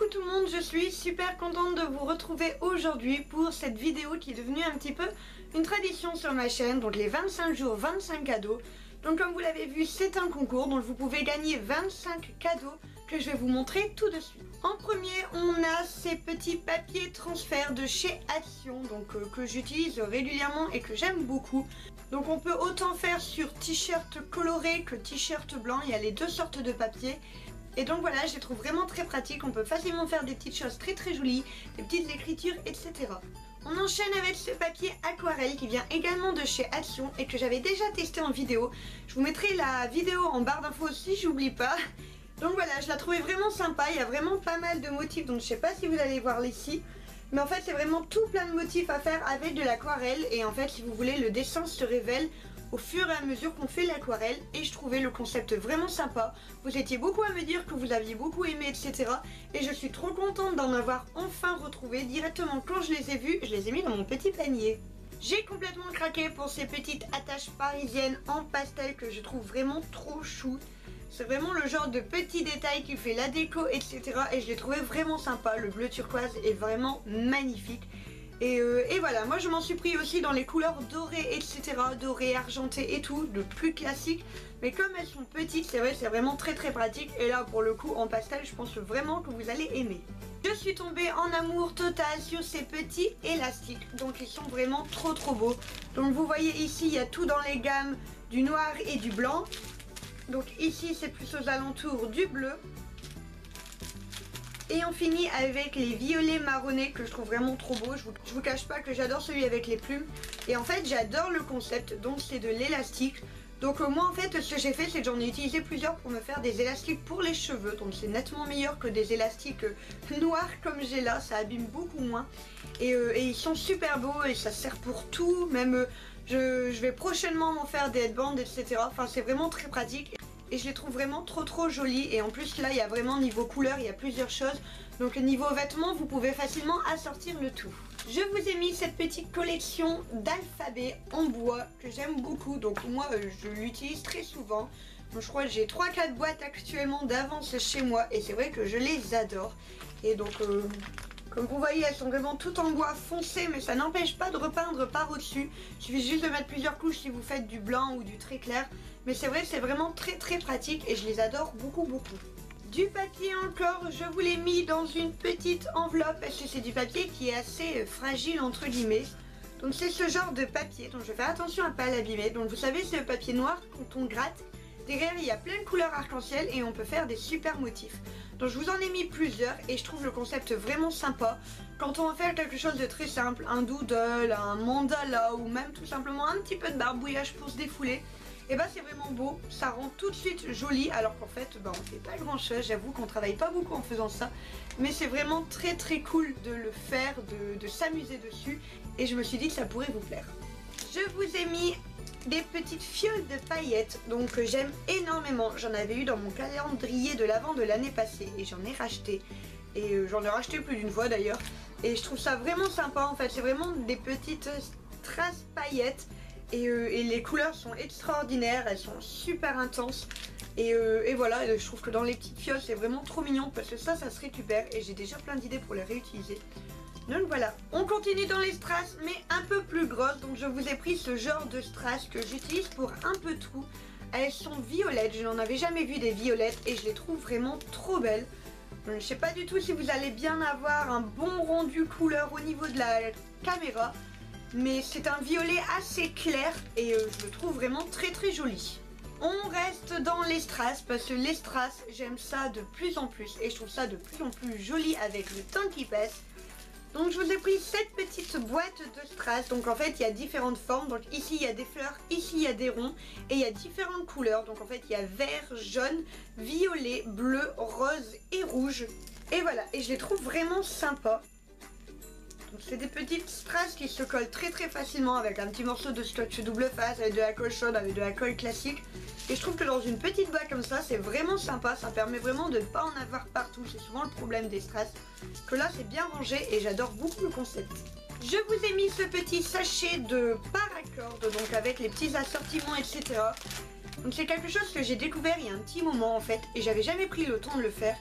Coucou tout le monde, je suis super contente de vous retrouver aujourd'hui pour cette vidéo qui est devenue un petit peu une tradition sur ma chaîne, donc les 25 jours 25 cadeaux. Donc comme vous l'avez vu, c'est un concours dont vous pouvez gagner 25 cadeaux que je vais vous montrer tout de suite. En premier, on a ces petits papiers transfert de chez Action, donc que j'utilise régulièrement et que j'aime beaucoup. Donc on peut autant faire sur t-shirt coloré que t-shirt blanc, il y a les deux sortes de papier. Et donc voilà, je les trouve vraiment très pratiques, on peut facilement faire des petites choses très jolies, des petites écritures, etc. On enchaîne avec ce papier aquarelle qui vient également de chez Action et que j'avais déjà testé en vidéo. Je vous mettrai la vidéo en barre d'infos si j'oublie pas. Donc voilà, je la trouvais vraiment sympa, il y a vraiment pas mal de motifs, donc je sais pas si vous allez voir ici. Mais en fait c'est vraiment tout plein de motifs à faire avec de l'aquarelle et en fait si vous voulez le dessin se révèle au fur et à mesure qu'on fait l'aquarelle et je trouvais le concept vraiment sympa. Vous étiez beaucoup à me dire que vous aviez beaucoup aimé, etc. Et je suis trop contente d'en avoir enfin retrouvé. Directement quand je les ai vus, je les ai mis dans mon petit panier. J'ai complètement craqué pour ces petites attaches parisiennes en pastel que je trouve vraiment trop chou. C'est vraiment le genre de petit détail qui fait la déco, etc. Et je l'ai trouvé vraiment sympa. Le bleu turquoise est vraiment magnifique. Et voilà, moi je m'en suis pris aussi dans les couleurs dorées, etc. Dorées, argentées et tout, de plus classique. Mais comme elles sont petites, c'est vrai, c'est vraiment très pratique. Et là pour le coup en pastel, je pense vraiment que vous allez aimer. Je suis tombée en amour total sur ces petits élastiques. Donc ils sont vraiment trop beaux. Donc vous voyez ici, il y a tout dans les gammes du noir et du blanc. Donc ici c'est plus aux alentours du bleu. Et on finit avec les violets marronnés que je trouve vraiment trop beaux. Je vous cache pas que j'adore celui avec les plumes. Et en fait j'adore le concept, donc c'est de l'élastique. Donc moi en fait ce que j'ai fait c'est que j'en ai utilisé plusieurs pour me faire des élastiques pour les cheveux. Donc c'est nettement meilleur que des élastiques noirs comme j'ai là, ça abîme beaucoup moins. Et ils sont super beaux et ça sert pour tout. Même je vais prochainement m'en faire des headbands, etc. Enfin c'est vraiment très pratique. Et je les trouve vraiment trop jolis. Et en plus là il y a vraiment niveau couleur, il y a plusieurs choses. Donc niveau vêtements vous pouvez facilement assortir le tout. Je vous ai mis cette petite collection d'alphabets en bois que j'aime beaucoup. Donc moi je l'utilise très souvent. Donc, je crois que j'ai 3-4 boîtes actuellement d'avance chez moi. Et c'est vrai que je les adore. Et donc comme vous voyez, elles sont vraiment toutes en bois foncé, mais ça n'empêche pas de repeindre par au-dessus. Il suffit juste de mettre plusieurs couches si vous faites du blanc ou du très clair. Mais c'est vrai, c'est vraiment très pratique et je les adore beaucoup. Du papier encore, je vous l'ai mis dans une petite enveloppe parce que c'est du papier qui est assez fragile entre guillemets. Donc c'est ce genre de papier, donc je vais faire attention à ne pas l'abîmer. Donc vous savez, c'est le papier noir, quand on gratte, derrière il y a plein de couleurs arc-en-ciel et on peut faire des super motifs. Donc je vous en ai mis plusieurs et je trouve le concept vraiment sympa. Quand on va faire quelque chose de très simple, un doodle, un mandala ou même tout simplement un petit peu de barbouillage pour se défouler, et bah c'est vraiment beau, ça rend tout de suite joli alors qu'en fait on fait pas grand chose, j'avoue qu'on travaille pas beaucoup en faisant ça. Mais c'est vraiment très cool de le faire, de s'amuser dessus et je me suis dit que ça pourrait vous plaire. Je vous ai mis des petites fioles de paillettes donc j'aime énormément. J'en avais eu dans mon calendrier de l'avant de l'année passée et j'en ai racheté. Et j'en ai racheté plus d'une fois d'ailleurs. Et je trouve ça vraiment sympa en fait. C'est vraiment des petites traces paillettes. Et les couleurs sont extraordinaires. Elles sont super intenses. Et voilà, je trouve que dans les petites fioles c'est vraiment trop mignon parce que ça se récupère. Et j'ai déjà plein d'idées pour les réutiliser. Donc voilà, on continue dans les strass mais un peu plus grosses. Donc je vous ai pris ce genre de strass que j'utilise pour un peu tout. Elles sont violettes, je n'en avais jamais vu des violettes et je les trouve vraiment trop belles. Donc, je sais pas du tout si vous allez bien avoir un bon rendu couleur au niveau de la caméra. Mais c'est un violet assez clair et je le trouve vraiment très joli. On reste dans les strass parce que les strass j'aime ça de plus en plus et je trouve ça de plus en plus joli avec le temps qui passe. Donc je vous ai pris cette petite boîte de strass. Donc en fait il y a différentes formes. Donc ici il y a des fleurs, ici il y a des ronds. Et il y a différentes couleurs. Donc en fait il y a vert, jaune, violet, bleu, rose et rouge. Et voilà, et je les trouve vraiment sympas. Donc c'est des petites strass qui se collent très facilement avec un petit morceau de scotch double face, avec de la colle chaude, avec de la colle classique. Et je trouve que dans une petite boîte comme ça, c'est vraiment sympa. Ça permet vraiment de ne pas en avoir partout. C'est souvent le problème des strass. Que là, c'est bien rangé et j'adore beaucoup le concept. Je vous ai mis ce petit sachet de paracord, donc avec les petits assortiments, etc. Donc c'est quelque chose que j'ai découvert il y a un petit moment en fait. Et j'avais jamais pris le temps de le faire.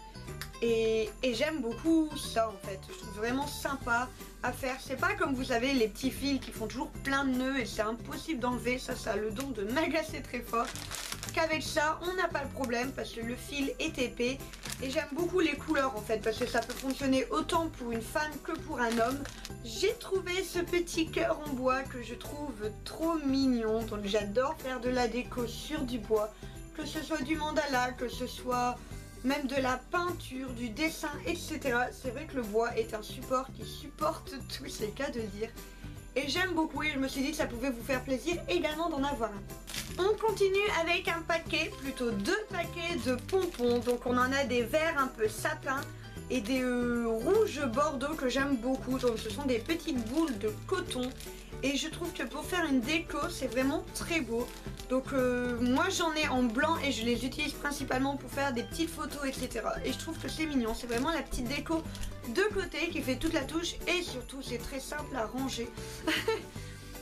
Et j'aime beaucoup ça en fait, je trouve vraiment sympa à faire. C'est pas comme vous savez les petits fils qui font toujours plein de nœuds et c'est impossible d'enlever, ça a le don de m'agacer très fort. Qu'avec ça on n'a pas le problème parce que le fil est épais et j'aime beaucoup les couleurs en fait parce que ça peut fonctionner autant pour une femme que pour un homme. J'ai trouvé ce petit cœur en bois que je trouve trop mignon, donc j'adore faire de la déco sur du bois, que ce soit du mandala, que ce soit même de la peinture, du dessin, etc. C'est vrai que le bois est un support qui supporte tous, c'est le cas de le dire. Et j'aime beaucoup et je me suis dit que ça pouvait vous faire plaisir également d'en avoir un. On continue avec un paquet, plutôt 2 paquets de pompons. Donc on en a des verts un peu sapin et des rouges bordeaux que j'aime beaucoup. Donc ce sont des petites boules de coton. Et je trouve que pour faire une déco, c'est vraiment très beau. Donc moi j'en ai en blanc et je les utilise principalement pour faire des petites photos, etc. Et je trouve que c'est mignon, c'est vraiment la petite déco de côté qui fait toute la touche. Et surtout c'est très simple à ranger.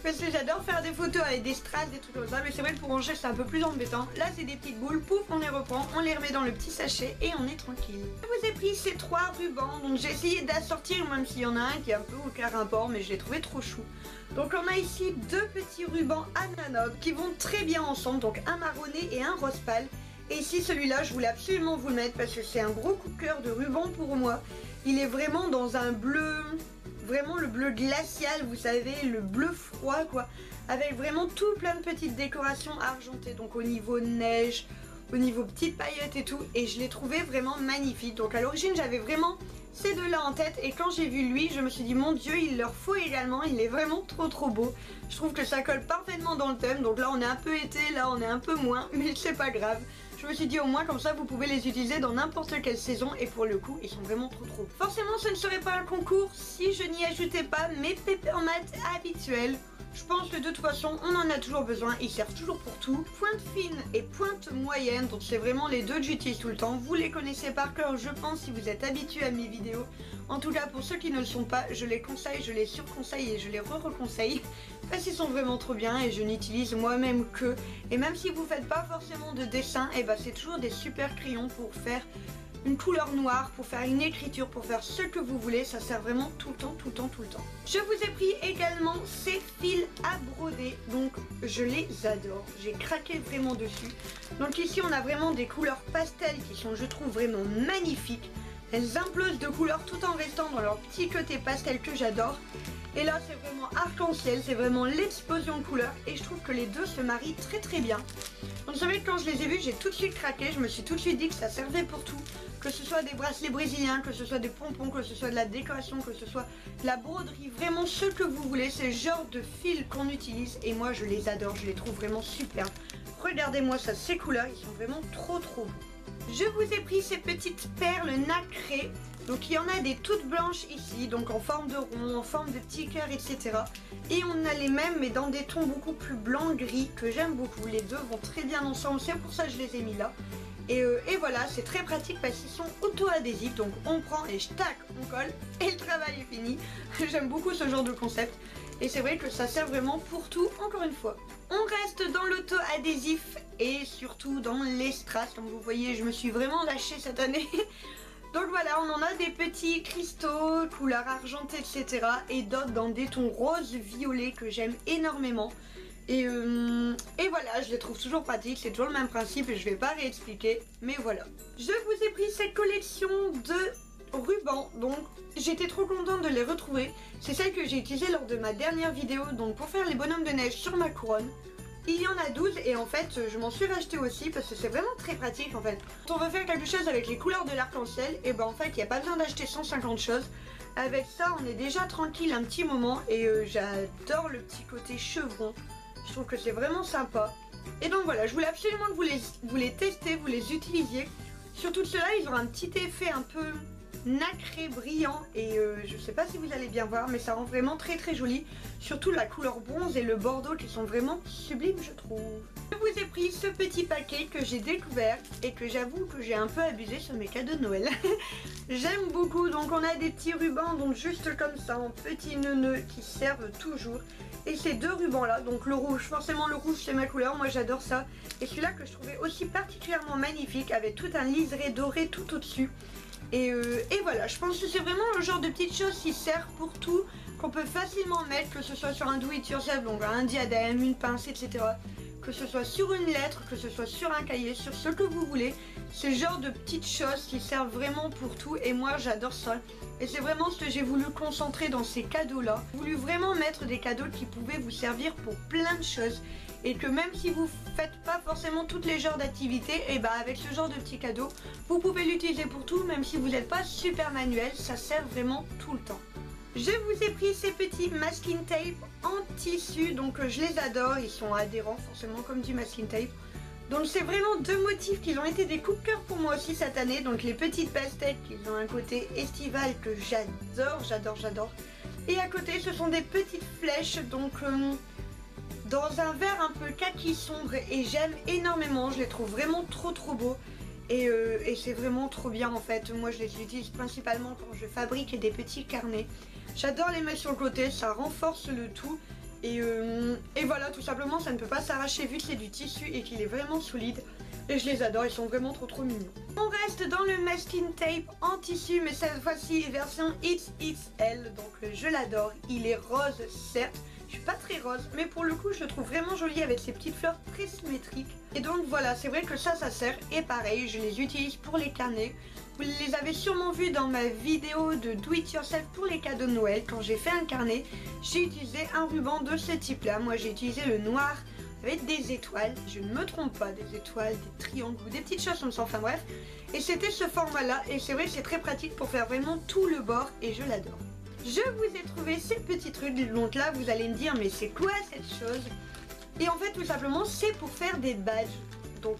Parce que j'adore faire des photos avec des strass, des trucs comme ça. Mais c'est vrai que pour ranger c'est un peu plus embêtant. Là c'est des petites boules, pouf, on les reprend, on les remet dans le petit sachet et on est tranquille. Je vous ai pris ces 3 rubans, donc j'ai essayé d'assortir même s'il y en a un qui est un peu aucun rapport, mais je l'ai trouvé trop chou. Donc on a ici 2 petits rubans ananas qui vont très bien ensemble, donc un marronné et un rose pâle. Et ici celui-là je voulais absolument vous le mettre parce que c'est un gros coup de cœur de ruban pour moi. Il est vraiment dans un bleu, vraiment le bleu glacial, vous savez, le bleu froid quoi, avec vraiment tout plein de petites décorations argentées, donc au niveau neige, au niveau petites paillettes et tout, et je l'ai trouvé vraiment magnifique. Donc à l'origine j'avais vraiment ces 2 là en tête et quand j'ai vu lui je me suis dit mon dieu il leur faut également, il est vraiment trop beau. Je trouve que ça colle parfaitement dans le thème, donc là on est un peu été, là on est un peu moins, mais c'est pas grave. Je me suis dit au moins comme ça vous pouvez les utiliser dans n'importe quelle saison et pour le coup ils sont vraiment trop beaux. Forcément ce ne serait pas un concours si je n'y ajoutais pas mes Paper Mate habituels. Je pense que de toute façon on en a toujours besoin, ils servent toujours pour tout. Pointe fine et pointe moyenne, donc c'est vraiment les 2 que j'utilise tout le temps. Vous les connaissez par cœur je pense si vous êtes habitué à mes vidéos. En tout cas pour ceux qui ne le sont pas, je les conseille, je les surconseille et je les re-reconseille. Parce qu'ils sont vraiment trop bien et je n'utilise moi-même que. Et même si vous faites pas forcément de dessin, et bah c'est toujours des super crayons pour faire une couleur noire, pour faire une écriture, pour faire ce que vous voulez. Ça sert vraiment tout le temps. Je vous ai pris également ces fils à broder, donc je les adore, j'ai craqué vraiment dessus. Donc ici on a vraiment des couleurs pastel qui sont je trouve vraiment magnifiques. Elles implosent de couleurs tout en restant dans leur petit côté pastel que j'adore. Et là c'est vraiment arc-en-ciel, c'est vraiment l'explosion de couleurs et je trouve que les 2 se marient très bien. Donc c'est vrai que quand je les ai vus j'ai tout de suite craqué, je me suis tout de suite dit que ça servait pour tout. Que ce soit des bracelets brésiliens, que ce soit des pompons, que ce soit de la décoration, que ce soit de la broderie, vraiment ce que vous voulez, c'est le genre de fils qu'on utilise et moi je les adore, je les trouve vraiment superbes. Regardez-moi ça, ces couleurs, ils sont vraiment trop beaux. Je vous ai pris ces petites perles nacrées. Donc il y en a des toutes blanches ici, donc en forme de rond, en forme de petits cœurs, etc. Et on a les mêmes mais dans des tons beaucoup plus blanc-gris que j'aime beaucoup. Les 2 vont très bien ensemble, c'est pour ça que je les ai mis là. Et voilà, c'est très pratique parce qu'ils sont auto-adhésifs. Donc on prend et tac, on colle et le travail est fini. J'aime beaucoup ce genre de concept. Et c'est vrai que ça sert vraiment pour tout, encore une fois. On reste dans l'auto-adhésif et surtout dans les strass. Comme vous voyez, je me suis vraiment lâchée cette année. Donc voilà, on en a des petits cristaux, couleur argentée, etc. Et d'autres dans des tons roses violets que j'aime énormément. Et voilà, je les trouve toujours pratiques, c'est toujours le même principe et je vais pas réexpliquer. Mais voilà. Je vous ai pris cette collection de rubans, donc j'étais trop contente de les retrouver. C'est celle que j'ai utilisée lors de ma dernière vidéo, donc pour faire les bonhommes de neige sur ma couronne. Il y en a 12 et en fait je m'en suis racheté aussi parce que c'est vraiment très pratique en fait. Quand on veut faire quelque chose avec les couleurs de l'arc-en-ciel, et ben en fait il n'y a pas besoin d'acheter 150 choses. Avec ça on est déjà tranquille un petit moment et j'adore le petit côté chevron. Je trouve que c'est vraiment sympa. Et donc voilà, je voulais absolument que vous les testez, vous les utilisiez. Surtout ceux-là, ils ont un petit effet un peu nacré, brillant. Et je sais pas si vous allez bien voir, mais ça rend vraiment très joli. Surtout la couleur bronze et le bordeaux qui sont vraiment sublimes, je trouve. Je vous ai pris ce petit paquet que j'ai découvert et que j'avoue que j'ai un peu abusé sur mes cadeaux de Noël. J'aime beaucoup, donc on a des petits rubans, donc juste comme ça, en petits nœuds qui servent toujours. Et ces 2 rubans là, donc le rouge, forcément le rouge c'est ma couleur, moi j'adore ça. Et celui-là que je trouvais aussi particulièrement magnifique avec tout un liseré doré tout au-dessus. Et voilà, je pense que c'est vraiment le genre de petites choses qui servent pour tout, qu'on peut facilement mettre, que ce soit sur un do-it-yourself, donc un diadème, une pince, etc. Que ce soit sur une lettre, que ce soit sur un cahier, sur ce que vous voulez. C'est le genre de petites choses qui servent vraiment pour tout et moi j'adore ça. Et c'est vraiment ce que j'ai voulu concentrer dans ces cadeaux-là. J'ai voulu vraiment mettre des cadeaux qui pouvaient vous servir pour plein de choses. Et que même si vous faites pas forcément toutes les genres d'activités, et bah avec ce genre de petits cadeaux, vous pouvez l'utiliser pour tout, même si vous n'êtes pas super manuel, ça sert vraiment tout le temps. Je vous ai pris ces petits masking tape en tissu, donc je les adore, ils sont adhérents forcément comme du masking tape. Donc c'est vraiment deux motifs qui ont été des coups de cœur pour moi aussi cette année, donc les petites pastèques qui ont un côté estival que j'adore. Et à côté ce sont des petites flèches, donc dans un vert un peu kaki sombre et j'aime énormément, je les trouve vraiment trop beaux. Et c'est vraiment trop bien en fait, moi je les utilise principalement quand je fabrique des petits carnets. J'adore les mettre sur le côté, ça renforce le tout. Et voilà, tout simplement, ça ne peut pas s'arracher vu que c'est du tissu et qu'il est vraiment solide. Et je les adore, ils sont vraiment trop mignons. On reste dans le masking tape en tissu, mais cette fois-ci version XXL. Donc je l'adore, il est rose certes. Je suis pas très rose, mais pour le coup je le trouve vraiment joli avec ces petites fleurs très symétriques. Et donc voilà, c'est vrai que ça sert. Et pareil, je les utilise pour les carnets. Vous les avez sûrement vus dans ma vidéo de do it yourself pour les cadeaux de Noël. Quand j'ai fait un carnet, j'ai utilisé un ruban de ce type là. Moi j'ai utilisé le noir avec des étoiles. Je ne me trompe pas, des étoiles, des triangles ou des petites choses comme ça, enfin bref. Et c'était ce format là. Et c'est vrai que c'est très pratique pour faire vraiment tout le bord et je l'adore. Je vous ai trouvé ces petits trucs, donc là vous allez me dire mais c'est quoi cette chose? Et en fait tout simplement c'est pour faire des badges. Donc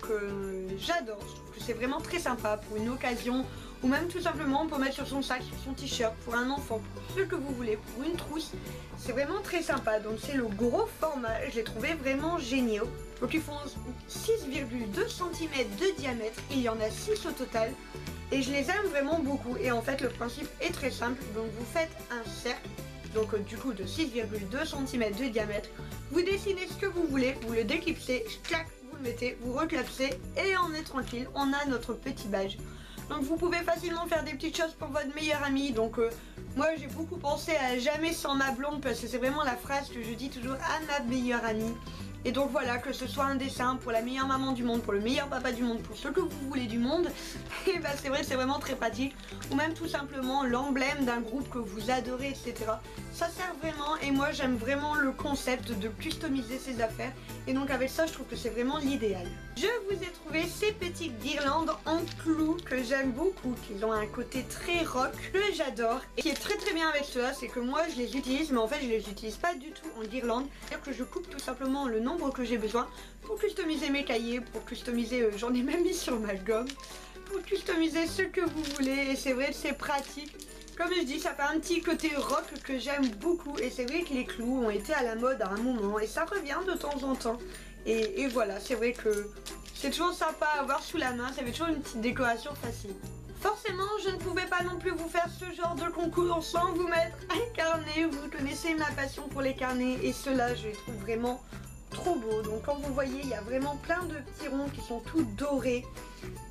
j'adore, je trouve que c'est vraiment très sympa pour une occasion ou même tout simplement pour mettre sur son sac, sur son t-shirt, pour un enfant, pour ce que vous voulez, pour une trousse. C'est vraiment très sympa, donc c'est le gros format, je l'ai trouvé vraiment géniaux. Donc ils font 6,2 cm de diamètre, il y en a 6 au total. Et je les aime vraiment beaucoup et en fait le principe est très simple, donc vous faites un cercle, donc du coup de 6,2 cm de diamètre, vous dessinez ce que vous voulez, vous le déclipsez, clac, vous le mettez, vous reclapsez et on est tranquille, on a notre petit badge. Donc vous pouvez facilement faire des petites choses pour votre meilleur ami, donc moi j'ai beaucoup pensé à jamais sans ma blonde parce que c'est vraiment la phrase que je dis toujours à ma meilleure amie. Et donc voilà, que ce soit un dessin pour la meilleure maman du monde, pour le meilleur papa du monde, pour ce que vous voulez du monde, et bah c'est vrai, c'est vraiment très pratique. Ou même tout simplement l'emblème d'un groupe que vous adorez, etc. Ça sert vraiment et moi j'aime vraiment le concept de customiser ses affaires. Et donc avec ça, je trouve que c'est vraiment l'idéal. Je vous ai trouvé ces petites guirlandes en clous que j'aime beaucoup, qui ont un côté très rock, que j'adore. Et qui est très bien avec cela, c'est que moi je les utilise, mais en fait je les utilise pas du tout en guirlande. C'est-à-dire que je coupe tout simplement le nombre que j'ai besoin pour customiser mes cahiers, pour customiser, j'en ai même mis sur ma gomme, pour customiser ce que vous voulez. Et c'est vrai que c'est pratique. Comme je dis, ça fait un petit côté rock que j'aime beaucoup. Et c'est vrai que les clous ont été à la mode à un moment et ça revient de temps en temps. Et voilà, c'est vrai que c'est toujours sympa à avoir sous la main, ça fait toujours une petite décoration facile. Forcément, je ne pouvais pas non plus vous faire ce genre de concours sans vous mettre un carnet. Vous connaissez ma passion pour les carnets et ceux-là, je les trouve vraiment trop beaux. Donc quand vous voyez, il y a vraiment plein de petits ronds qui sont tout dorés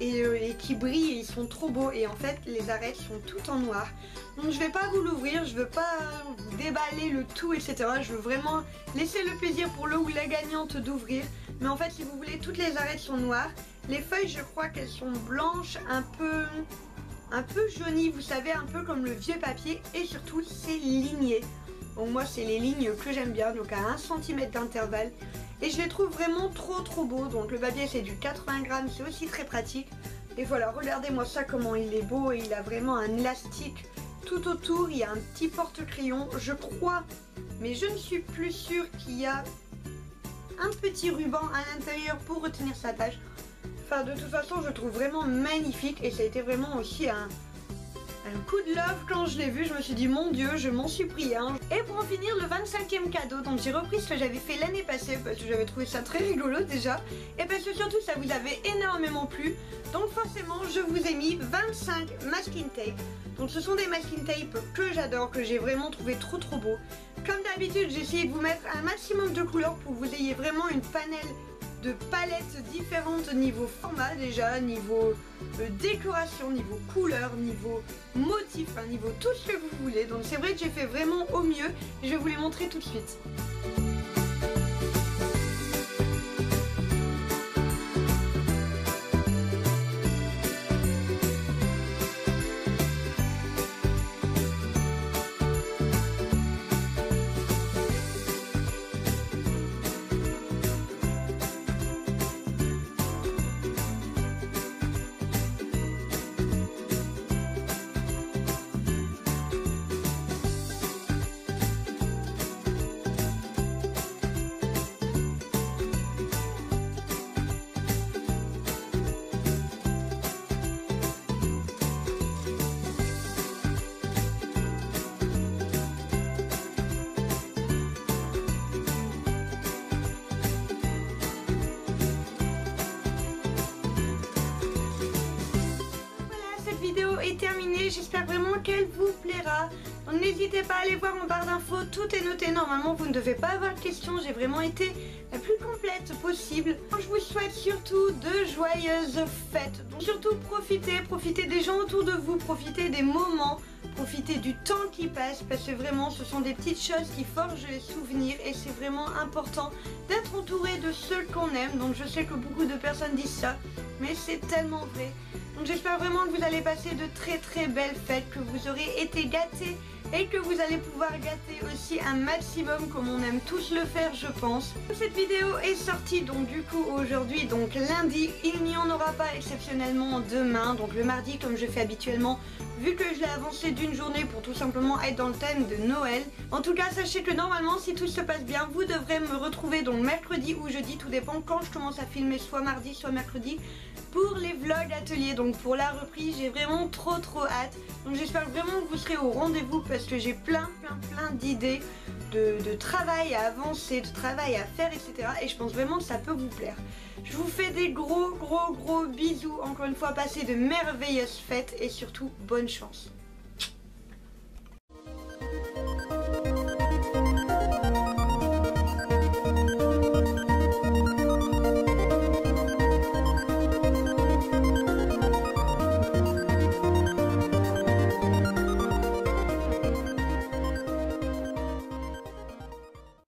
et qui brillent et ils sont trop beaux. Et en fait, les arêtes sont toutes en noir. Donc je vais pas vous l'ouvrir, je veux pas vous déballer le tout, etc. Je veux vraiment laisser le plaisir pour le ou la gagnante d'ouvrir. Mais en fait, si vous voulez, toutes les arêtes sont noires. Les feuilles, je crois qu'elles sont blanches, un peu jaunies, vous savez, un peu comme le vieux papier. Et surtout, c'est ligné. Donc moi, c'est les lignes que j'aime bien, donc à 1 cm d'intervalle. Et je les trouve vraiment trop beaux. Donc le papier, c'est du 80 grammes, c'est aussi très pratique. Et voilà, regardez-moi ça, comment il est beau. Et il a vraiment un élastique tout autour. Il y a un petit porte-crayon, je crois. Mais je ne suis plus sûre qu'il y a un petit ruban à l'intérieur pour retenir sa tâche. Enfin, de toute façon, je le trouve vraiment magnifique. Et ça a été vraiment aussi un coup de love quand je l'ai vu. Je me suis dit, mon Dieu, je m'en suis pris un. Et pour en finir, le 25e cadeau. Donc j'ai repris ce que j'avais fait l'année passée parce que j'avais trouvé ça très rigolo déjà. Et parce que surtout, ça vous avait énormément plu. Donc forcément, je vous ai mis 25 masking tape. Donc ce sont des masking tape que j'adore, que j'ai vraiment trouvé trop beau. Comme d'habitude, j'ai essayé de vous mettre un maximum de couleurs pour que vous ayez vraiment une panel de palettes différentes niveau format déjà, niveau décoration, niveau couleur, niveau motif, enfin, niveau tout ce que vous voulez. Donc c'est vrai que j'ai fait vraiment au mieux et je vais vous les montrer tout de suite. Est terminée, j'espère vraiment qu'elle vous plaira. Donc n'hésitez pas à aller voir en barre d'infos, tout est noté. Normalement vous ne devez pas avoir de questions, j'ai vraiment été la plus complète possible. Je vous souhaite surtout de joyeuses fêtes. Donc surtout profitez des gens autour de vous, profitez des moments, profitez du temps qui passe, parce que vraiment ce sont des petites choses qui forgent les souvenirs et c'est vraiment important d'être entouré de ceux qu'on aime. Donc je sais que beaucoup de personnes disent ça, mais c'est tellement vrai. Donc j'espère vraiment que vous allez passer de très belles fêtes, que vous aurez été gâtés et que vous allez pouvoir gâter aussi un maximum comme on aime tous le faire, je pense. Cette vidéo est sortie donc du coup aujourd'hui, donc lundi. Il n'y en aura pas exceptionnellement demain, donc le mardi comme je fais habituellement, vu que je l'ai avancé d'une journée pour tout simplement être dans le thème de Noël. En tout cas sachez que normalement si tout se passe bien, vous devrez me retrouver donc mercredi ou jeudi, tout dépend quand je commence à filmer, soit mardi soit mercredi, pour les vlogs ateliers. Donc pour la reprise j'ai vraiment trop hâte. Donc j'espère vraiment que vous serez au rendez-vous parce que j'ai plein d'idées de travail à avancer, de travail à faire, etc. Et je pense vraiment que ça peut vous plaire. Je vous fais des gros bisous. Encore une fois, passez de merveilleuses fêtes et surtout bonne chance.